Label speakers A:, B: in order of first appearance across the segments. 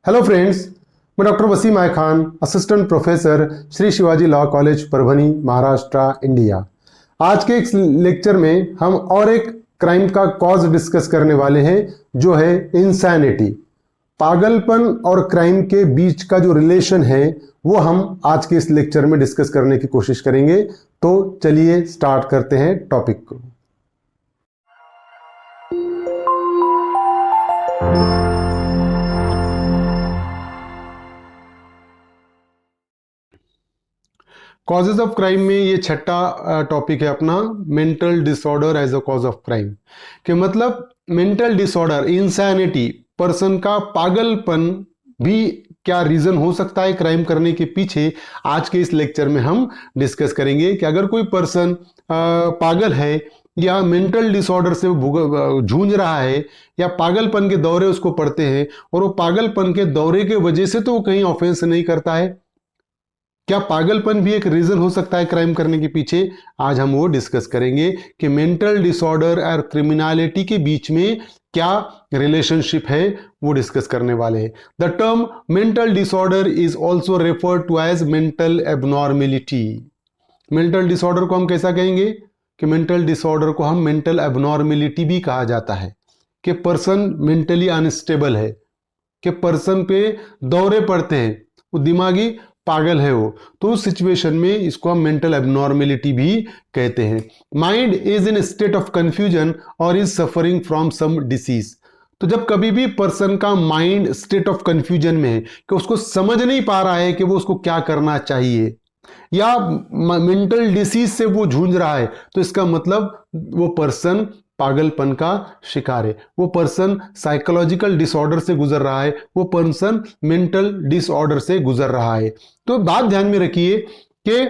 A: Hello friends, मैं doctor Wasim I Khan, assistant professor, Shri Shivaji law college Parbhani, Maharashtra, India. आज के इस लेक्चर में हम और एक क्राइम का कॉज डिस्कस करने वाले हैं, जो है इंसैनिटी। पागलपन और क्राइम के बीच का जो रिलेशन है वो हम आज के इस लेक्चर में डिस्कस करने की कोशिश करेंगे। तो चलिए स्टार्ट करते हैं टॉपिक को। कॉजेज ऑफ क्राइम में ये छठा टॉपिक है अपना, mental disorder as a cause of crime. कि मतलब मेंटल डिसऑर्डर, इंसैनिटी, पर्सन का पागलपन भी क्या रीजन हो सकता है क्राइम करने के पीछे। आज के इस लेक्चर में हम डिस्कस करेंगे कि अगर कोई पर्सन पागल है या मेंटल डिसऑर्डर से जूझ रहा है या पागलपन के दौरे उसको पड़ते हैं, और वो पागलपन के दौरे के वजह से तो वो कहीं ऑफेंस नहीं करता है, क्या पागलपन भी एक रीजन हो सकता है क्राइम करने के पीछे। आज हम वो डिस्कस करेंगे कि मेंटल डिसऑर्डर और क्रिमिनलिटी के बीच में क्या रिलेशनशिप है, वो डिस्कस करने वाले हैं। The term mental disorder is also referred to as mental abnormality. Mental disorder को हम कैसा कहेंगे कि मेंटल डिसऑर्डर को हम मेंटल एबनॉर्मेलिटी भी कहा जाता है, कि पर्सन मेंटली अनस्टेबल है, कि पर्सन पे दौरे पड़ते हैं, वो दिमागी पागल है वो, तो उस सिचुएशन में इसको हम मेंटल एबनॉर्मेलिटी भी कहते हैं। Mind is in state of confusion और is suffering from some disease. तो जब कभी भी पर्सन का माइंड स्टेट ऑफ कंफ्यूजन में है कि उसको समझ नहीं पा रहा है कि वो उसको क्या करना चाहिए, या मेंटल डिसीज से वो जूझ रहा है, तो इसका मतलब वो पर्सन पागलपन का शिकार है, वो पर्सन साइकोलॉजिकल डिसऑर्डर से गुजर रहा है, वो पर्सन मेंटल डिसऑर्डर से गुजर रहा है। तो बात ध्यान में रखिए कि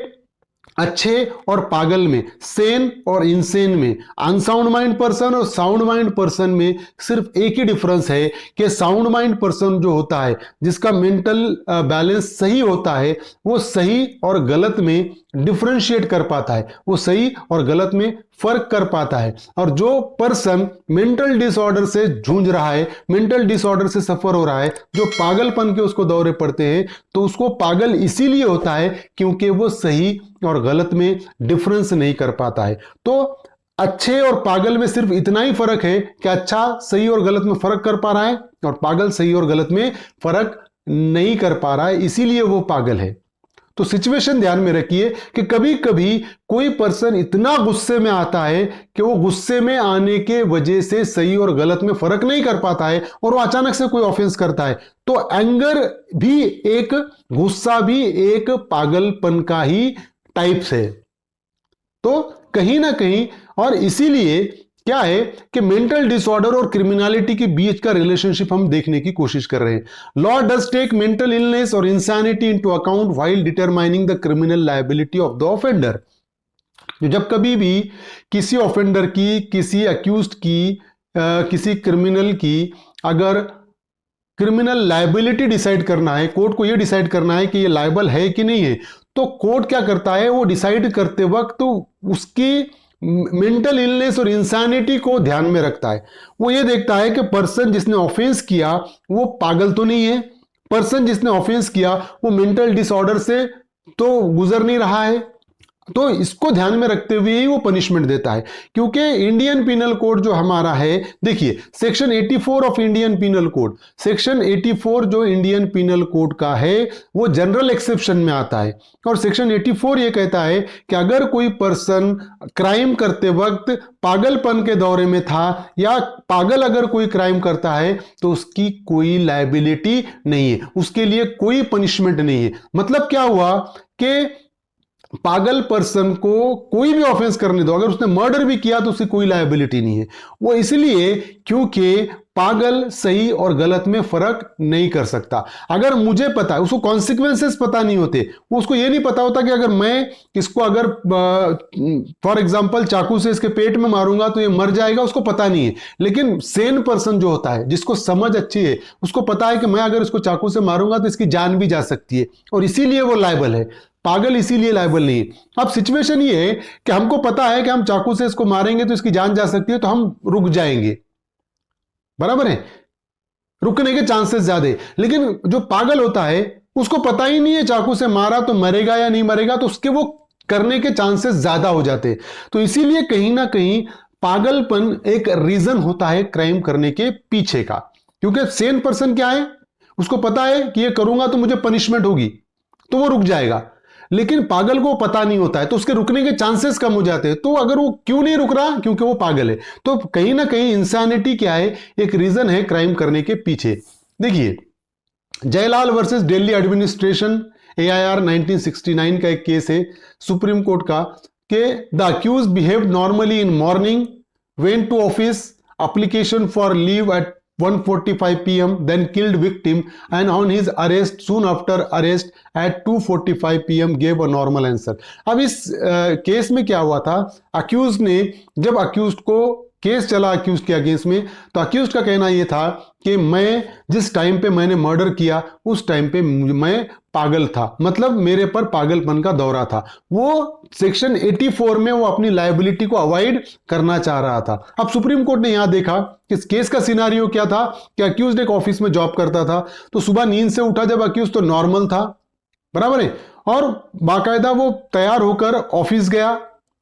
A: अच्छे और पागल में, सेन और इनसेन में, अनसाउंड माइंड पर्सन और साउंड माइंड पर्सन में सिर्फ एक ही डिफरेंस है कि साउंड माइंड पर्सन जो होता है, जिसका मेंटल बैलेंस सही होता है, वो सही और गलत में डिफरेंशिएट कर पाता है, वो सही और गलत में फर्क कर पाता है। और जो पर्सन मेंटल डिसऑर्डर से जूझ रहा है, मेंटल डिसऑर्डर से सफर हो रहा है, जो पागलपन के उसको दौरे पड़ते हैं, तो उसको पागल इसीलिए होता है क्योंकि वो सही और गलत में डिफरेंस नहीं कर पाता है। तो अच्छे और पागल में सिर्फ इतना ही फर्क है कि अच्छा सही और गलत में फर्क कर पा रहा है, और पागल सही और गलत में फर्क नहीं कर पा रहा है, इसीलिए वो पागल है। तो सिचुएशन ध्यान में रखिए कि कभी कभी कोई पर्सन इतना गुस्से में आता है कि वो गुस्से में आने के वजह से सही और गलत में फर्क नहीं कर पाता है, और वो अचानक से कोई ऑफेंस करता है। तो एंगर भी एक, गुस्सा भी एक पागलपन का ही टाइप्स है। तो कहीं ना कहीं, और इसीलिए क्या है कि मेंटल डिसऑर्डर और क्रिमिनलिटी के बीच का रिलेशनशिप हम देखने की कोशिश कर रहे हैं। Law does take mental illness और insanity into account while determining the criminal liability of the offender. जब कभी भी किसी ऑफेंडर की, किसी अक्यूज्ड की, किसी क्रिमिनल की अगर क्रिमिनल लायबिलिटी डिसाइड करना है, कोर्ट को यह डिसाइड करना है कि ये लायबल है कि नहीं है, तो कोर्ट क्या करता है, वो डिसाइड करते वक्त तो उसकी मेंटल इलनेस और इंसैनिटी को ध्यान में रखता है। वो ये देखता है कि पर्सन जिसने ऑफेंस किया वो पागल तो नहीं है, पर्सन जिसने ऑफेंस किया वो मेंटल डिसऑर्डर से तो गुजर नहीं रहा है। तो इसको ध्यान में रखते हुए ही वो पनिशमेंट देता है। क्योंकि इंडियन पिनल कोड जो हमारा है, देखिए section 84 of Indian penal code, section 84 जो इंडियन पिनल कोड का है वो जनरल एक्सेप्शन में आता है। और सेक्शन 84 ये कहता है कि अगर कोई पर्सन क्राइम करते वक्त पागलपन के दौरे में था, या पागल अगर कोई क्राइम करता है, तो उसकी कोई लायबिलिटी नहीं है, उसके लिए कोई पनिशमेंट नहीं है। मतलब क्या हुआ कि पागल पर्सन को कोई भी ऑफेंस करने दो, अगर उसने मर्डर भी किया तो उसकी कोई लायबिलिटी नहीं है। वो इसलिए क्योंकि पागल सही और गलत में फर्क नहीं कर सकता। अगर मुझे पता है, उसको कॉन्सिक्वेंसेस पता नहीं होते, वो उसको ये नहीं पता होता कि अगर मैं इसको अगर फॉर एग्जांपल चाकू से इसके पेट में मारूंगा तो ये मर जाएगा, उसको पता नहीं है। लेकिन सेन पर्सन जो होता है, जिसको समझ अच्छी है, उसको पता है कि मैं अगर इसको चाकू से मारूंगा तो इसकी जान भी जा सकती है, और इसीलिए वो लायबल है। पागल इसीलिए लायबल नहीं है। अब सिचुएशन ये है कि हमको पता है कि हम चाकू से इसको मारेंगे तो इसकी जान जा सकती है, तो हम रुक जाएंगे, बराबर है। रुकने के चांसेस ज्यादा है। लेकिन जो पागल होता है उसको पता ही नहीं है चाकू से मारा तो मरेगा या नहीं मरेगा, तो उसके वो करने के चांसेस ज्यादा हो जाते हैं। तो इसीलिए कहीं ना कहीं पागलपन एक रीजन होता है क्राइम करने के पीछे का। क्योंकि सेन पर्सन क्या है, उसको पता है कि ये करूंगा तो मुझे पनिशमेंट होगी, तो वो रुक जाएगा। लेकिन पागल को पता नहीं होता है तो उसके रुकने के चांसेस कम हो जाते हैं। तो अगर वो क्यों नहीं रुक रहा, क्योंकि वो पागल है। तो कहीं ना कहीं इंसानिटी क्या है, एक रीजन है क्राइम करने के पीछे। देखिए, Jailal versus Delhi administration, AIR 1969 का एक केस है सुप्रीम कोर्ट का, कि the accused behave normally in morning, went to office, application for leave at 1:45 p.m. then killed victim and on his arrest soon after arrest at 2:45 p.m. gave a normal answer। अब इस case में क्या हुआ था, accused ने जब accused को case चला अक्यूज के अगेंस्ट में, तो अक्यूज का कहना यह था कि मैं जिस टाइम पे मैंने मर्डर किया उस टाइम पे मैं पागल था, मतलब मेरे पर पागलपन का दौरा था। वो सेक्शन 84 में वो अपनी लायबिलिटी को अवॉइड करना चाह रहा था। अब सुप्रीम कोर्ट ने यहां देखा कि इस केस का सिनारियो क्या था कि अक्यूज एक ऑफिस में जॉब करता था, तो सुबह नींद से उठा जब अक्यूज तो नॉर्मल था, बराबर है, और बाकायदा वो तैयार होकर ऑफिस गया।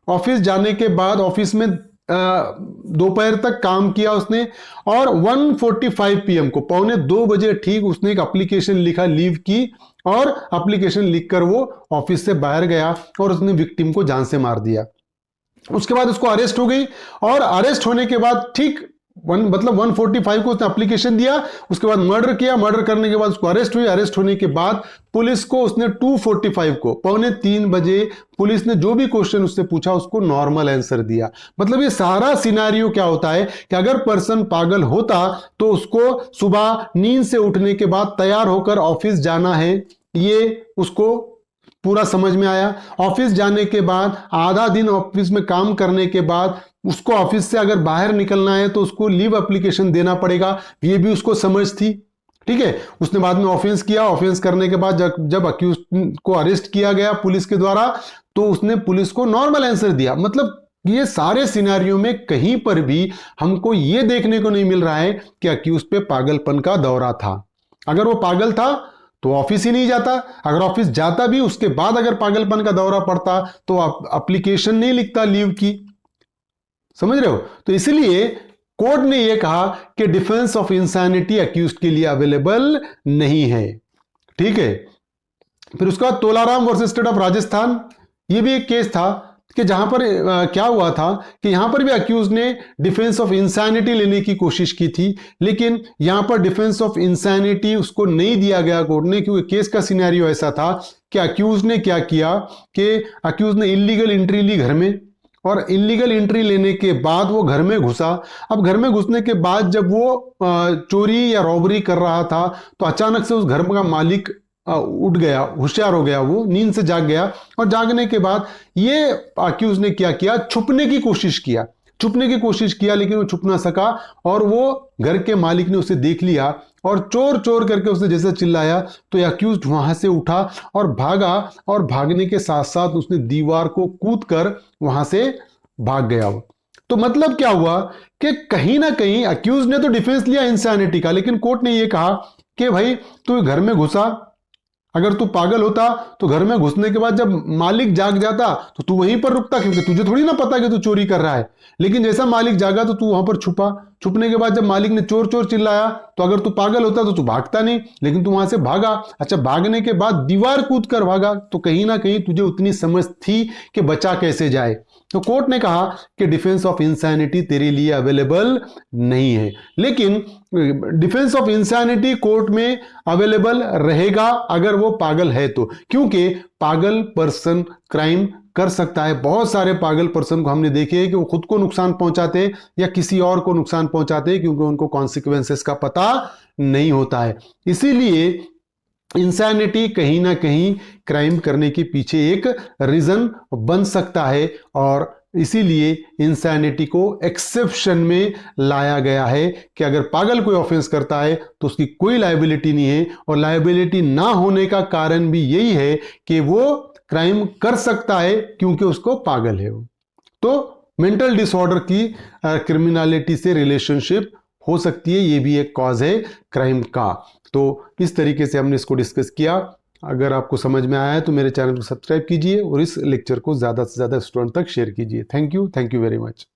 A: ऑफिस जाने के बाद ऑफिस में दोपहर तक काम किया उसने, और 1:45 PM को, 1:45 ठीक उसने एक एप्लीकेशन लिखा लीव की, और एप्लीकेशन लिखकर वो ऑफिस से बाहर गया और उसने विक्टिम को जान से मार दिया। उसके बाद उसको अरेस्ट हो गई, और अरेस्ट होने के बाद ठीक 1:45 को उसने एप्लीकेशन दिया, उसके बाद मर्डर किया, मर्डर करने के बाद उसको अरेस्ट हुई। अरेस्ट होने के बाद पुलिस को उसने 2:45 को, 2:45 पुलिस ने जो भी क्वेश्चन उससे पूछा उसको नॉर्मल आंसर दिया। मतलब ये सारा सिनेरियो क्या होता है कि अगर पर्सन पागल होता तो उसको सुबह नींद से उठने के बाद तैयार होकर ऑफिस जाना है, ये उसको पूरा समझ में आया। ऑफिस जाने के बाद आधा दिन ऑफिस में काम करने के बाद उसको ऑफिस से अगर बाहर निकलना है तो उसको लीव एप्लीकेशन देना पड़ेगा, ये भी उसको समझ थी। ठीक है, उसने बाद में ऑफेंस किया। ऑफेंस करने के बाद जब अक्यूज को अरेस्ट किया गया पुलिस के द्वारा, तो उसने पुलिस को नॉर्मल आंसर दिया। मतलब ये सारे सिनेरियो में कहीं पर भी हमको ये देखने को नहीं मिल रहा है कि अक्यूज पे पागलपन का दौरा था। अगर वो पागल था तो ऑफिस ही नहीं जाता, अगर ऑफिस जाता भी उसके बाद अगर पागलपन का दौरा पड़ता तो एप्लीकेशन नहीं लिखता लीव की। समझ रहे हो? तो इसलिए कोर्ट ने यह कहा कि डिफेंस ऑफ इंसैनिटी अक्यूज्ड के लिए अवेलेबल नहीं है। ठीक है, फिर उसके बाद Tolaram versus state of Rajasthan, यह भी एक केस था कि जहां पर क्या हुआ था कि यहां पर भी अक्यूज ने डिफेंस ऑफ इंसैनिटी लेने की कोशिश की थी, लेकिन यहां पर डिफेंस ऑफ इंसैनिटी उसको नहीं दिया गया कोर्ट ने, क्योंकि केस का सिनेरियो ऐसा था कि अक्यूज ने क्या किया कि अक्यूज ने इलीगल एंट्री ली घर में, और इलीगल एंट्री लेने के बाद वो घर में घुसा। अब घर में घुसने के बाद जब वो चोरी या रॉबरी कर रहा था तो अचानक से उस घर का मालिक उठ गया, होशियार हो गया, वो नींद से जाग गया, और जागने के बाद ये अक्यूज ने क्या किया, छुपने की कोशिश किया, लेकिन वो छुप ना सका, और वो घर के मालिक ने उसे देख लिया और चोर चोर करके उसने जैसे चिल्लाया तो अक्यूज वहां से उठा और भागा, और भागने के साथ साथ उसने दीवार को कूद कर वहां से भाग गया। तो मतलब क्या हुआ कि कहीं ना कहीं अक्यूज ने तो डिफेंस लिया इंसैनिटी का, लेकिन कोर्ट ने यह कहा कि भाई तू घर में घुसा, अगर तू पागल होता तो घर में घुसने के बाद जब मालिक जाग जाता तो तू वहीं पर रुकता, क्योंकि तुझे थोड़ी ना पता कि तू चोरी कर रहा है। लेकिन जैसा मालिक जागा तो तू वहां पर छुपा, छुपने के बाद जब मालिक ने चोर चोर चिल्लाया तो अगर तू पागल होता तो तू भागता नहीं, लेकिन तू वहां से भागा। अच्छा, भागने के बाद दीवार कूद कर भागा, तो कहीं ना कहीं तुझे उतनी समझ थी कि बचा कैसे जाए। तो कोर्ट ने कहा कि डिफेंस ऑफ इंसैनिटी तेरे लिए अवेलेबल नहीं है, लेकिन डिफेंस ऑफ इंसैनिटी कोर्ट में अवेलेबल रहेगा अगर वो पागल है तो, क्योंकि पागल पर्सन क्राइम कर सकता है। बहुत सारे पागल पर्सन को हमने देखे हैं कि वो खुद को नुकसान पहुंचाते या किसी और को नुकसान पहुंचाते, क्योंकि उनको कॉन्सिक्वेंसेस का पता नहीं होता है। इसीलिए इंसैनिटी कहीं ना कहीं क्राइम करने के पीछे एक रीजन बन सकता है, और इसीलिए इंसैनिटी को एक्सेप्शन में लाया गया है कि अगर पागल कोई ऑफेंस करता है तो उसकी कोई लायबिलिटी नहीं है, और लायबिलिटी ना होने का कारण भी यही है कि वो क्राइम कर सकता है क्योंकि उसको पागल है वो। तो मेंटल डिसऑर्डर की क्रिमिनलिटी से रिलेशनशिप हो सकती है, ये भी एक कॉज है क्राइम का। तो इस तरीके से हमने इसको डिस्कस किया। अगर आपको समझ में आया है तो मेरे चैनल को सब्सक्राइब कीजिए और इस लेक्चर को ज़्यादा से ज़्यादा स्टूडेंट तक शेयर कीजिए। Thank you very much.